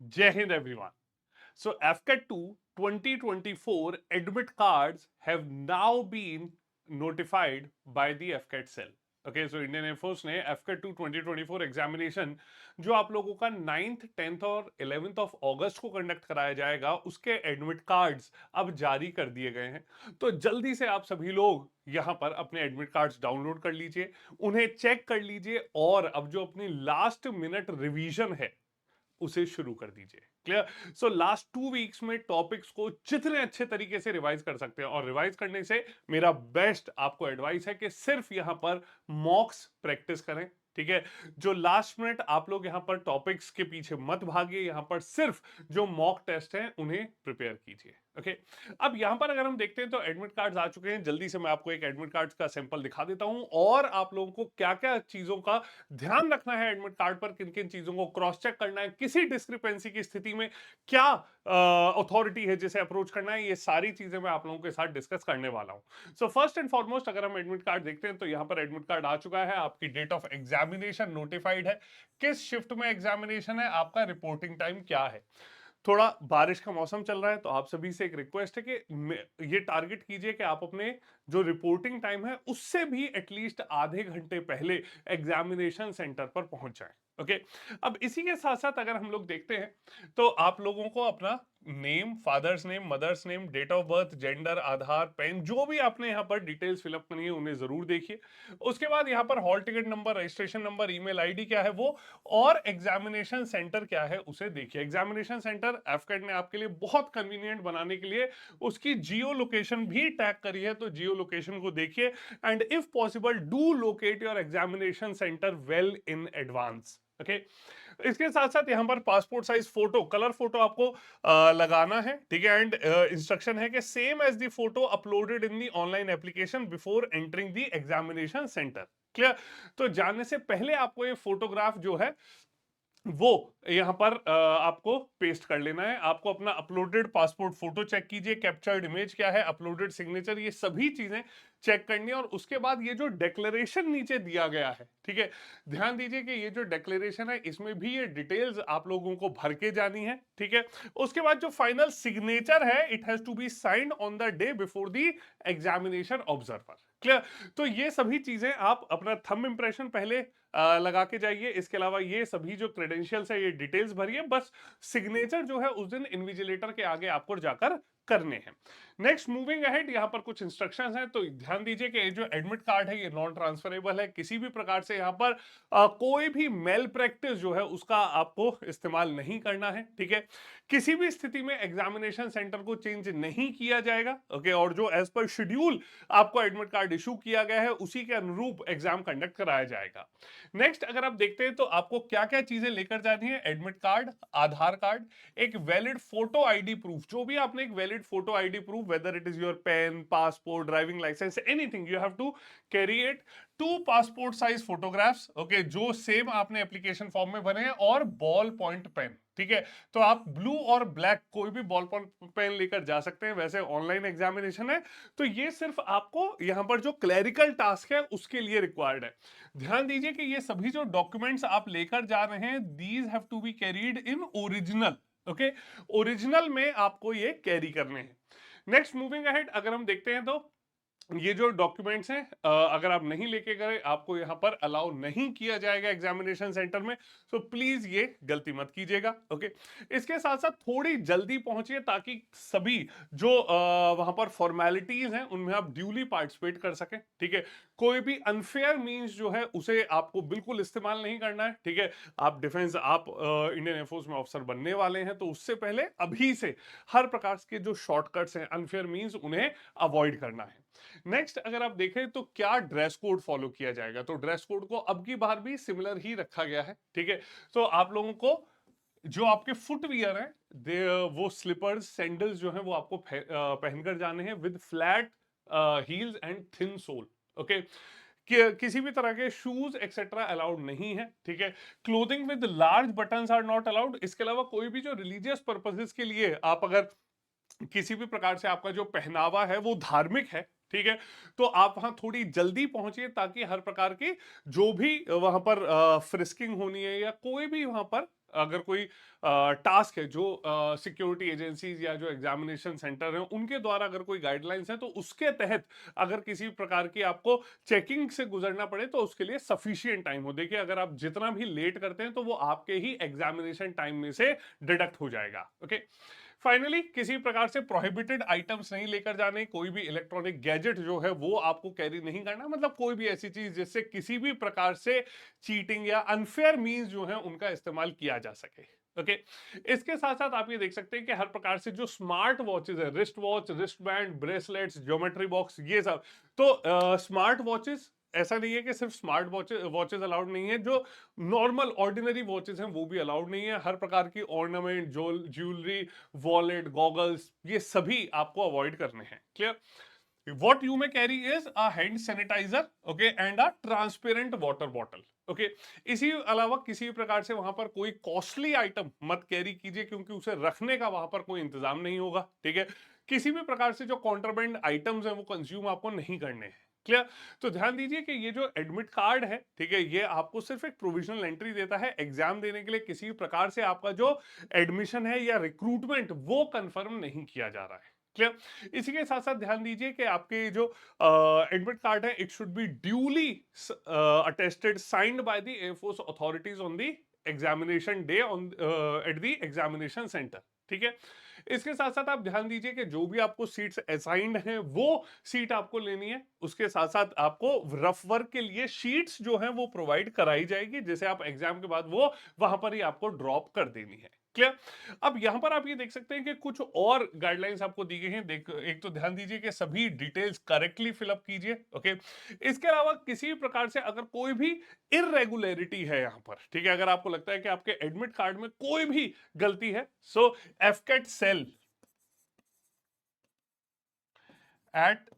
Jai Hind everyone. So AFCAT 2 2024 admit cards have now been notified by the AFCAT cell. Okay so Indian air force ने AFCAT 2 2024 examination जो आप लोगों का 9th 10th और 11th of अगस्त को conduct कराया जाएगा उसके एडमिट कार्ड्स अब जारी कर दिए गए हैं। तो जल्दी से आप सभी लोग यहां पर अपने एडमिट कार्ड्स डाउनलोड कर लीजिए, उन्हें चेक कर लीजिए और अब जो अपनी लास्ट मिनट रिवीजन है उसे शुरू कर दीजिए। क्लियर? सो लास्ट 2 वीक्स में टॉपिक्स को जितने अच्छे तरीके से रिवाइज कर सकते हैं, और रिवाइज करने से मेरा बेस्ट आपको एडवाइस है कि सिर्फ यहां पर मॉक्स प्रैक्टिस करें। ठीक है, जो लास्ट मिनट आप लोग यहां पर टॉपिक्स के पीछे मत भागिए, यहां पर सिर्फ जो मॉक टेस्ट हैं उन्हें प्रिपेयर कीजिए। ओके, अब यहां पर अगर हम देखते हैं तो एडमिट कार्ड्स आ चुके हैं। जल्दी से मैं आपको एक एडमिट कार्ड्स का सैंपल दिखा देता हूं और आप लोगों को क्या क्या चीजों का ध्यान रखना है एडमिट कार्ड पर, किन किन चीजों को क्रॉस चेक करना है, किसी डिस्क्रिपेंसी की स्थिति में क्या अथॉरिटी है जिसे अप्रोच करना है, ये सारी चीजें मैं आप लोगों के साथ डिस्कस करने वाला हूं। सो फर्स्ट एंड फॉरमोस्ट अगर हम एडमिट कार्ड देखते हैं तो यहां पर एडमिट कार्ड आ चुका है, आपकी डेट ऑफ एग्जामिनेशन नोटिफाइड है, किस शिफ्ट में एग्जामिनेशन है, आपका रिपोर्टिंग टाइम क्या है। थोड़ा बारिश का मौसम चल रहा है तो आप सभी से एक रिक्वेस्ट है कि ये टारगेट कीजिए कि आप अपने जो रिपोर्टिंग टाइम है उससे भी एटलीस्ट आधे घंटे पहले एग्जामिनेशन सेंटर पर पहुंच जाएं। ओके, अब इसी के साथ साथ अगर हम लोग देखते हैं तो आप लोगों को अपना name, father's name, mother's name, date of birth, gender, Aadhaar, PAN, जो भी आपने यहाँ पर डिटेल्स फिलअप करनी है उन्हें जरूर देखिए। उसके बाद यहाँ पर hall ticket number, registration number, email ID क्या है वो, और एग्जामिनेशन सेंटर क्या है उसे देखिए। एग्जामिनेशन सेंटर एफकेट ने आपके लिए बहुत कन्वीनियंट बनाने के लिए उसकी जियो लोकेशन भी टैग करी है, तो जियो लोकेशन को देखिए and if possible do locate your examination centre well in advance. Okay, इसके साथ साथ यहां पर passport size photo, colour photo आपको लगाना है। ठीक है, एंड इंस्ट्रक्शन है कि same as the photo uploaded in the online application before entering the examination centre. Clear? तो जाने से पहले आपको ये फोटोग्राफ जो है वो यहां पर आपको पेस्ट कर लेना है। आपको अपना अपलोडेड पासपोर्ट फोटो चेक कीजिए, कैप्चर्ड इमेज क्या है, अपलोडेड सिग्नेचर, ये सभी चीजें चेक करनी है। और उसके बाद ये जो डिक्लेरेशन नीचे दिया गया है, ठीक है, ध्यान दीजिए कि ये जो डिक्लेरेशन है इसमें भी ये डिटेल्स आप लोगों को भर के जानी है। ठीक है, उसके बाद जो फाइनल सिग्नेचर है it has to be signed on the day before the examination observer. Clear? तो ये सभी चीजें आप अपना थंब इंप्रेशन पहले लगा के जाइए। इसके अलावा ये सभी जो क्रेडेंशियल्स है ये डिटेल्स भरिए, बस सिग्नेचर जो है उस दिन इन्विजिलेटर के आगे आपको जाकर करने हैं। नेक्स्ट मूविंग अहेड, यहाँ पर कुछ इंस्ट्रक्शंस हैं तो ध्यान दीजिए कि जो एडमिट कार्ड है ये नॉन ट्रांसफरेबल है। किसी भी प्रकार से यहाँ पर कोई भी मेल प्रैक्टिस जो है उसका आपको इस्तेमाल नहीं करना है। ठीक है, किसी भी स्थिति में एग्जामिनेशन सेंटर को चेंज नहीं किया जाएगा। ओके, और जो एज पर शेड्यूल आपको एडमिट कार्ड इशू किया गया है उसी के अनुरूप एग्जाम कंडक्ट कराया जाएगा। नेक्स्ट अगर आप देखते हैं तो आपको क्या क्या चीजें लेकर जानी है, एडमिट कार्ड, आधार कार्ड, एक वैलिड फोटो आईडी प्रूफ, जो भी आपने एक valid photo ID proof, whether it is your PAN, passport, driving licence, anything you have to carry it, 2 passport size photographs, okay, जो सेम आपने एप्लीकेशन फॉर्म में बने हैं, और बॉल पॉइंट पेन। ठीक है, तो आप ब्लू और ब्लैक कोई भी बॉल पॉइंट पेन लेकर जा सकते हैं। वैसे ऑनलाइन एग्जामिनेशन है तो ये सिर्फ आपको यहां पर जो क्लैरिकल टास्क है उसके लिए रिक्वायर्ड है। ध्यान दीजिए कि ये सभी जो डॉक्यूमेंट्स आप लेकर जा रहे हैं these have to be carried in original. Okay, original में आपको ये कैरी करने हैं। नेक्स्ट मूविंग अहेड, अगर हम देखते हैं तो ये जो डॉक्यूमेंट्स हैं अगर आप नहीं लेके गए आपको यहां पर अलाउ नहीं किया जाएगा एग्जामिनेशन सेंटर में, तो प्लीज ये गलती मत कीजिएगा। ओके, इसके साथ साथ थोड़ी जल्दी पहुंचिए ताकि सभी जो वहां पर फॉर्मेलिटीज हैं उनमें आप ड्यूली पार्टिसिपेट कर सकें। ठीक है, कोई भी अनफेयर मींस जो है उसे आपको बिल्कुल इस्तेमाल नहीं करना है। ठीक है, आप डिफेंस, आप इंडियन एयरफोर्स में ऑफिसर बनने वाले हैं तो उससे पहले अभी से हर प्रकार के जो शॉर्टकट्स हैं, अनफेयर मींस, उन्हें अवॉइड करना है। नेक्स्ट अगर आप देखें तो क्या ड्रेस कोड फॉलो किया जाएगा, तो ड्रेस कोड को अब की बार भी सिमिलर ही रखा गया है। ठीक है, तो आप लोगों को जो आपके फुटवियर हैं वो स्लीपर्स, सैंडल्स जो हैं वो आपको पहनकर जाने हैं with flat heels and thin sole. Okay, किसी भी तरह के शूज एक्सेट्रा अलाउड नहीं है। ठीक है, clothing with large buttons are not allowed. इसके अलावा कोई भी जो रिलीजियस पर्पसेस के लिए आप अगर किसी भी प्रकार से आपका जो पहनावा है वो धार्मिक है, ठीक है, तो आप वहां थोड़ी जल्दी पहुंचिए ताकि हर प्रकार की जो भी वहां पर फ्रिस्किंग होनी है या कोई भी वहां पर अगर कोई टास्क है जो सिक्योरिटी एजेंसीज या जो एग्जामिनेशन सेंटर हैं उनके द्वारा अगर कोई गाइडलाइंस है तो उसके तहत अगर किसी प्रकार की आपको चेकिंग से गुजरना पड़े तो उसके लिए सफिशिएंट टाइम हो। देखिए अगर आप जितना भी लेट करते हैं तो वो आपके ही एग्जामिनेशन टाइम में से डिडक्ट हो जाएगा। ओके, फाइनली किसी प्रकार से प्रोहिबिटेड आइटम्स नहीं लेकर जाने, कोई भी इलेक्ट्रॉनिक गैजेट जो है वो आपको कैरी नहीं करना, मतलब कोई भी ऐसी चीज जिससे किसी भी प्रकार से चीटिंग या अनफेयर मींस जो है उनका इस्तेमाल किया जा सके। ओके, इसके साथ साथ आप ये देख सकते हैं कि हर प्रकार से जो स्मार्ट वॉचेस है, wrist watch, wrist band, bracelets, geometry box, ये सब, तो स्मार्ट वॉचेस, ऐसा नहीं है कि सिर्फ स्मार्ट वॉचेस अलाउड नहीं है, जो नॉर्मल ऑर्डिनरी वॉचेस हैं वो भी अलाउड नहीं है। हर प्रकार की ऑर्नामेंट, ज्वेलरी, वॉलेट, गॉगल्स, ये सभी आपको अवॉइड करने हैं। Clear? what you may carry is a hand sanitizer, okay, and a transparent water bottle, okay। इसी अलावा किसी भी प्रकार से वहां पर कोई कॉस्टली आइटम मत कैरी कीजिए क्योंकि उसे रखने का वहां पर कोई इंतजाम नहीं होगा। ठीक है, किसी भी प्रकार से जो कॉन्ट्राबैंड आइटम्स हैं वो कंज्यूम आपको नहीं करने हैं। क्लियर? तो ध्यान दीजिए कि ये जो एडमिट कार्ड है, ठीक है, ये आपको सिर्फ एक प्रोविजनल एंट्री देता है एग्जाम देने के लिए। किसी भी प्रकार से आपका जो एडमिशन है या रिक्रूटमेंट वो कंफर्म नहीं किया जा रहा है। क्लियर? इसी के साथ साथ ध्यान दीजिए कि आपके जो एडमिट कार्ड है, it should be duly attested, signed by the air force authorities on the examination day on at the examination centre. ठीक है, इसके साथ साथ आप ध्यान दीजिए कि जो भी आपको सीट्स असाइंड हैं वो सीट आपको लेनी है। उसके साथ साथ आपको रफ वर्क के लिए शीट्स जो हैं वो प्रोवाइड कराई जाएगी, जैसे आप एग्जाम के बाद वो वहां पर ही आपको ड्रॉप कर देनी है। क्लियर? अब यहां पर आप ये देख सकते हैं कि कुछ और गाइडलाइंस आपको दी गई हैं। एक तो ध्यान दीजिए कि सभी डिटेल्स करेक्टली फिलअप कीजिए। ओके, इसके अलावा किसी भी प्रकार से अगर कोई भी इरेगुलरिटी है यहां पर, ठीक है, अगर आपको लगता है कि आपके एडमिट कार्ड में कोई भी गलती है, सो एफकेट सेल एट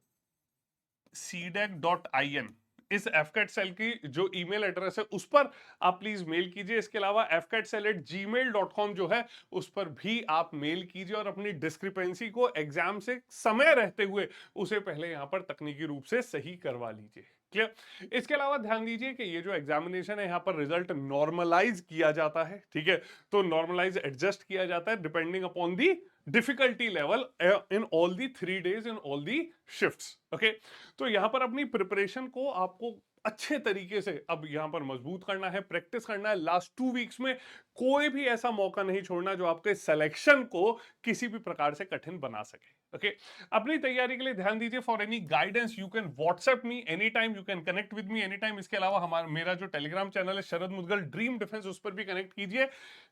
cdac.in, इस एफकेट सेल की जो ईमेल एड्रेस है उस पर आप प्लीज मेल कीजिए। इसके अलावा fcatcell@gmail.com जो है उस पर भी आप मेल कीजिए और अपनी डिस्क्रिपेंसी को एग्जाम से समय रहते हुए उसे पहले यहां पर तकनीकी रूप से सही करवा लीजिए। क्लियर? इसके अलावा ध्यान दीजिए कि ये जो एग्जामिनेशन है यहाँ पर रिजल्ट नॉर्मलाइज किया जाता है। ठीक है, तो नॉर्मलाइज एडजस्ट किया जाता है depending upon the difficulty level in all the 3 days in all the shifts. Okay, तो यहां पर अपनी प्रिपरेशन को आपको अच्छे तरीके से अब यहां पर मजबूत करना है, प्रैक्टिस करना है। लास्ट 2 weeks में कोई भी ऐसा मौका नहीं छोड़ना जो आपके सिलेक्शन को किसी भी प्रकार से कठिन बना सके। ओके, अपनी तैयारी के लिए ध्यान दीजिए। For any guidance you can WhatsApp me any time, you can connect with me any time. इसके अलावा हमारा मेरा जो टेलीग्राम चैनल है शरद मुदगल ड्रीम डिफेंस, उस पर भी कनेक्ट कीजिए।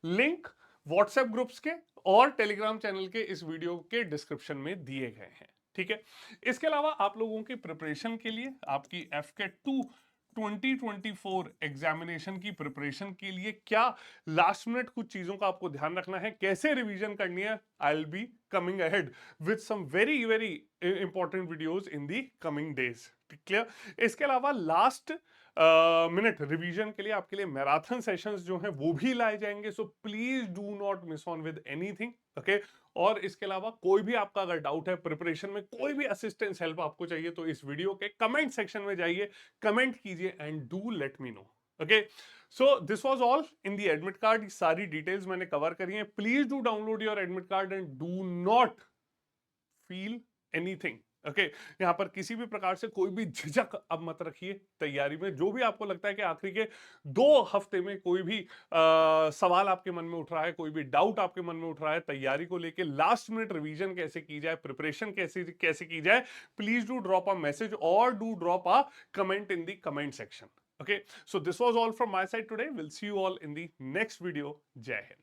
लिंक व्हाट्सएप ग्रुप्स के और टेलीग्राम चैनल के इस वीडियो के डिस्क्रिप्शन में दिए गए हैं। ठीक है, इसके अलावा आप लोगों की प्रिपरेशन के लिए, आपकी एफकेट 2 2024 एग्जामिनेशन की प्रिपरेशन के लिए क्या लास्ट मिनट कुछ चीजों का आपको ध्यान रखना है, कैसे रिवीजन करनी है, I will be coming ahead with some very very important videos in the coming days. Clear? इसके अलावा लास्ट मिनट रिवीजन के लिए आपके लिए मैराथन सेशंस जो हैं वो भी लाए जाएंगे, so please do not miss on with anything. Okay, और इसके अलावा कोई भी आपका अगर डाउट है प्रिपरेशन में, कोई भी असिस्टेंस हेल्प आपको चाहिए तो इस वीडियो के कमेंट सेक्शन में जाइए, कमेंट कीजिए and do let me know. Okay, so this was all in the admit card. सारी डिटेल्स मैंने कवर करी हैं। Please do download your admit card and do not feel anything. Okay, यहाँ पर किसी भी प्रकार से कोई भी झिझक अब मत रखिए तैयारी में। जो भी आपको लगता है कि आखिरी के 2 हफ्ते में कोई भी सवाल आपके मन में उठ रहा है, कोई भी डाउट आपके मन में उठ रहा है तैयारी को लेके, लास्ट मिनट रिवीजन कैसे की जाए, प्रिपरेशन कैसे कैसे की जाए, please do drop a message और do drop a comment in the comment section. Okay, so this was all from my side today. Will see you all in the next video. जय हिंद।